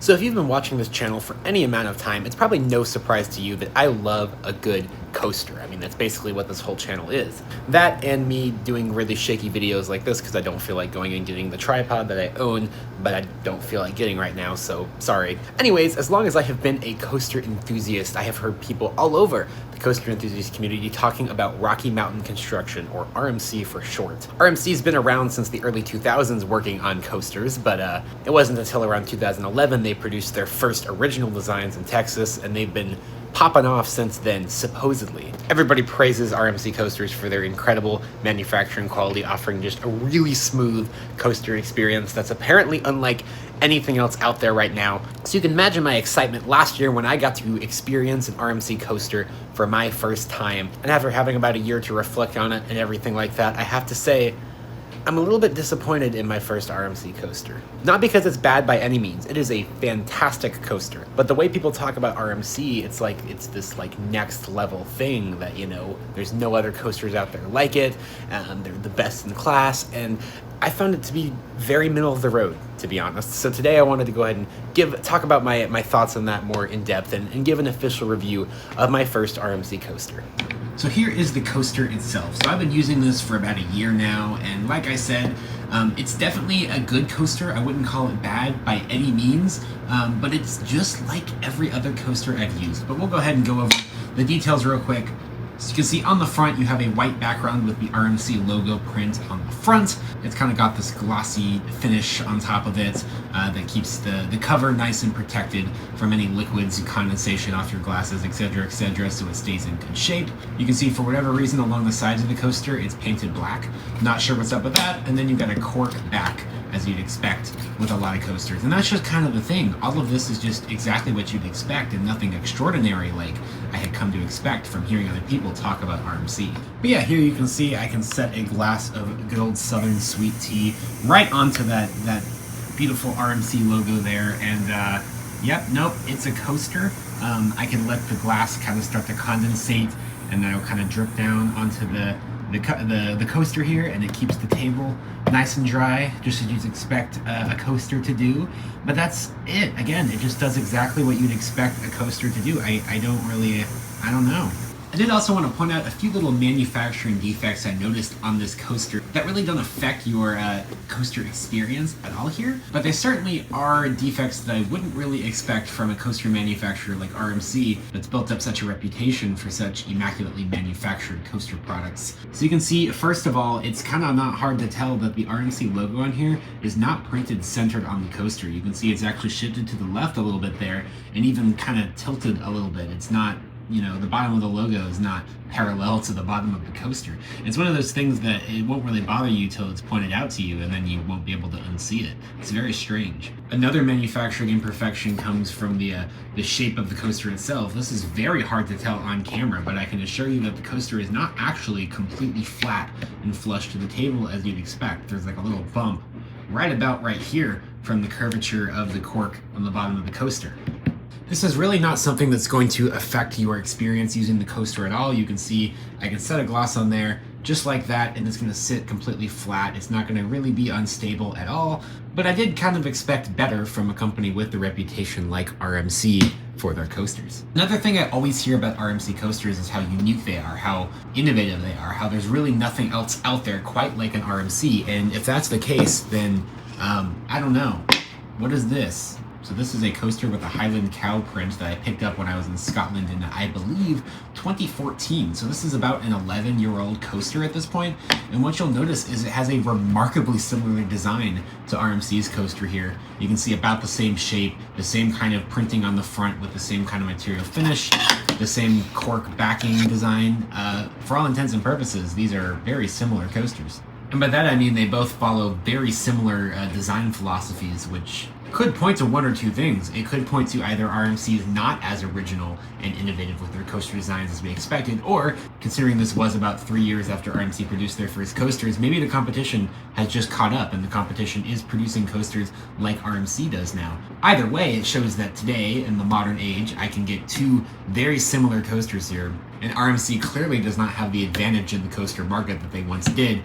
So if you've been watching this channel for any amount of time, it's probably no surprise to you that I love a good coaster. I mean, that's basically what this whole channel is. That and me doing really shaky videos like this because I don't feel like going and getting the tripod that I own, but I don't feel like getting right now, so sorry. Anyways, as long as I have been a coaster enthusiast, I have heard people all over the coaster enthusiast community talking about Rocky Mountain Construction, or RMC for short. RMC's been around since the early 2000s working on coasters, but it wasn't until around 2011 they produced their first original designs in Texas, and they've been popping off since then, supposedly. Everybody praises RMC coasters for their incredible manufacturing quality, offering just a really smooth coaster experience that's apparently unlike anything else out there right now. So you can imagine my excitement last year when I got to experience an RMC coaster for my first time. And after having about a year to reflect on it and everything like that, I have to say, I'm a little bit disappointed in my first RMC coaster. Not because it's bad by any means, it is a fantastic coaster. But the way people talk about RMC, it's like it's this like next level thing that, you know, there's no other coasters out there like it, they're the best in class, and I found it to be very middle of the road, to be honest. So today I wanted to go ahead and talk about my thoughts on that more in depth and give an official review of my first RMC coaster. So here is the coaster itself. So I've been using this for about a year now, and like I said, it's definitely a good coaster. I wouldn't call it bad by any means, but it's just like every other coaster I've used. But we'll go ahead and go over the details real quick. So you can see on the front you have a white background with the RMC logo print on the front. It's kind of got this glossy finish on top of it that keeps the cover nice and protected from any liquids and condensation off your glasses, etc., so it stays in good shape. You can see for whatever reason along the sides of the coaster it's painted black. Not sure what's up with that. And then you've got a cork back, as you'd expect with a lot of coasters. And that's just kind of the thing. All of this is just exactly what you'd expect and nothing extraordinary like I had come to expect from hearing other people talk about RMC. But yeah, here you can see I can set a glass of good old Southern sweet tea right onto that beautiful RMC logo there, and yep, nope, it's a coaster. I can let the glass kind of start to condensate, and that'll kind of drip down onto the coaster here, and it keeps the table nice and dry, just as you'd expect a coaster to do. But that's it. Again, it just does exactly what you'd expect a coaster to do. I don't know. I did also want to point out a few little manufacturing defects I noticed on this coaster that really don't affect your coaster experience at all here, but they certainly are defects that I wouldn't really expect from a coaster manufacturer like RMC that's built up such a reputation for such immaculately manufactured coaster products. So you can see, first of all, it's kind of not hard to tell that the RMC logo on here is not printed centered on the coaster. You can see it's actually shifted to the left a little bit there and even kind of tilted a little bit. It's not, you know, the bottom of the logo is not parallel to the bottom of the coaster. It's one of those things that it won't really bother you till it's pointed out to you, and then you won't be able to unsee it. It's very strange. Another manufacturing imperfection comes from the shape of the coaster itself. This is very hard to tell on camera, but I can assure you that the coaster is not actually completely flat and flush to the table as you'd expect. There's like a little bump right about right here from the curvature of the cork on the bottom of the coaster. This is really not something that's going to affect your experience using the coaster at all. You can see I can set a gloss on there just like that, and it's going to sit completely flat. It's not going to really be unstable at all, but I did kind of expect better from a company with the reputation like RMC for their coasters. Another thing I always hear about RMC coasters is how unique they are, how innovative they are, how there's really nothing else out there quite like an RMC, and if that's the case, then I don't know. What is this? So this is a coaster with a Highland cow print that I picked up when I was in Scotland in, I believe, 2014. So this is about an 11-year-old coaster at this point. And what you'll notice is it has a remarkably similar design to RMC's coaster here. You can see about the same shape, the same kind of printing on the front with the same kind of material finish, the same cork backing design. For all intents and purposes, these are very similar coasters. And by that I mean they both follow very similar design philosophies, which could point to one or two things. It could point to either RMC is not as original and innovative with their coaster designs as we expected, or, considering this was about 3 years after RMC produced their first coasters, maybe the competition has just caught up and the competition is producing coasters like RMC does now. Either way, it shows that today, in the modern age, I can get two very similar coasters here, and RMC clearly does not have the advantage in the coaster market that they once did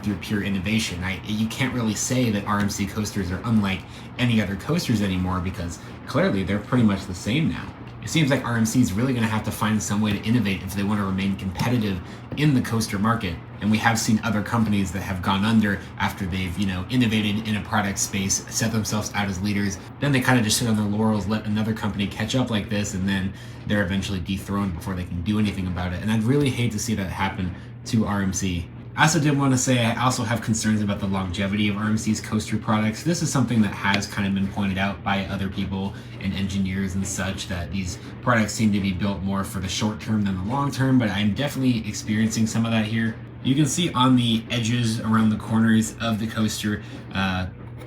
through pure innovation. You can't really say that RMC coasters are unlike any other coasters anymore, because clearly they're pretty much the same now. It seems like RMC is really going to have to find some way to innovate if they want to remain competitive in the coaster market. And we have seen other companies that have gone under after they've, innovated in a product space, set themselves out as leaders. Then they kind of just sit on their laurels, let another company catch up like this, and then they're eventually dethroned before they can do anything about it. And I'd really hate to see that happen to RMC. I also did want to say I also have concerns about the longevity of RMC's coaster products. This is something that has kind of been pointed out by other people and engineers and such, that these products seem to be built more for the short term than the long term, but I'm definitely experiencing some of that here. You can see on the edges around the corners of the coaster,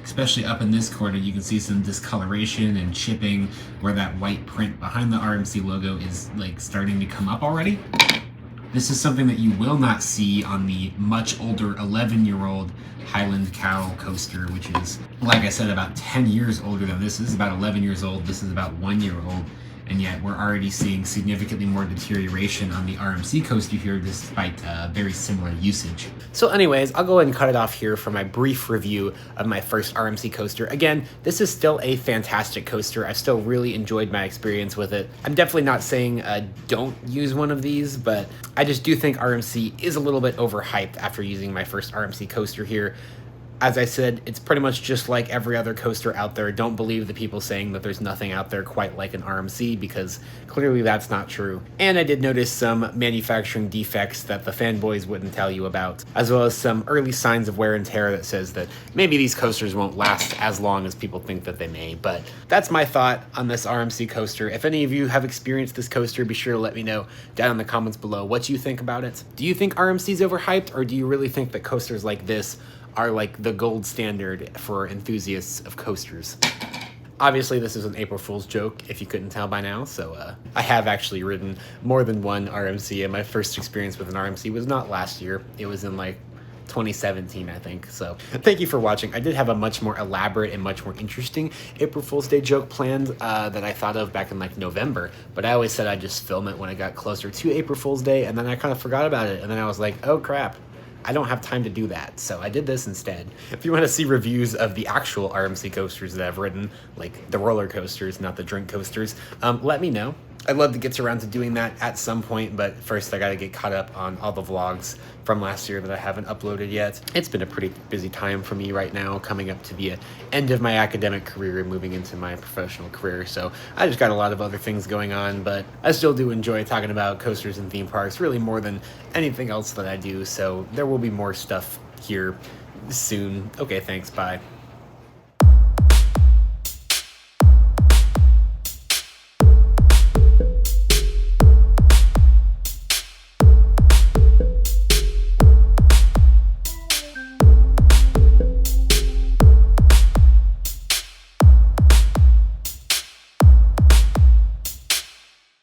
especially up in this corner, you can see some discoloration and chipping where that white print behind the RMC logo is like starting to come up already. This is something that you will not see on the much older 11-year-old Highland Cow coaster, which is, like I said, about 10 years older than this. This is about 11 years old. This is about 1 year old. And yet we're already seeing significantly more deterioration on the RMC coaster here, despite very similar usage. So anyways, I'll go ahead and cut it off here for my brief review of my first RMC coaster. Again, this is still a fantastic coaster. I still really enjoyed my experience with it. I'm definitely not saying don't use one of these, but I just do think RMC is a little bit overhyped after using my first RMC coaster here. As I said, it's pretty much just like every other coaster out there. Don't believe the people saying that there's nothing out there quite like an RMC, because clearly that's not true. And I did notice some manufacturing defects that the fanboys wouldn't tell you about, as well as some early signs of wear and tear that says that maybe these coasters won't last as long as people think that they may. But that's my thought on this RMC coaster. If any of you have experienced this coaster, be sure to let me know down in the comments below what you think about it. Do you think RMC is overhyped, or do you really think that coasters like this are like the gold standard for enthusiasts of coasters? Obviously, this is an April Fool's joke, if you couldn't tell by now, so I have actually ridden more than one RMC, and my first experience with an RMC was not last year. It was in like 2017, I think. So thank you for watching. I did have a much more elaborate and much more interesting April Fool's Day joke planned that I thought of back in like November, but I always said I'd just film it when I got closer to April Fool's Day, and then I kind of forgot about it, and then I was like, oh crap, I don't have time to do that, so I did this instead. If you want to see reviews of the actual RMC coasters that I've ridden, like the roller coasters, not the drink coasters, let me know. I'd love to get around to doing that at some point, but first I gotta get caught up on all the vlogs from last year that I haven't uploaded yet. It's been a pretty busy time for me right now, coming up to the end of my academic career and moving into my professional career, so I just got a lot of other things going on, but I still do enjoy talking about coasters and theme parks, really more than anything else that I do, so there will be more stuff here soon. Okay, thanks, bye.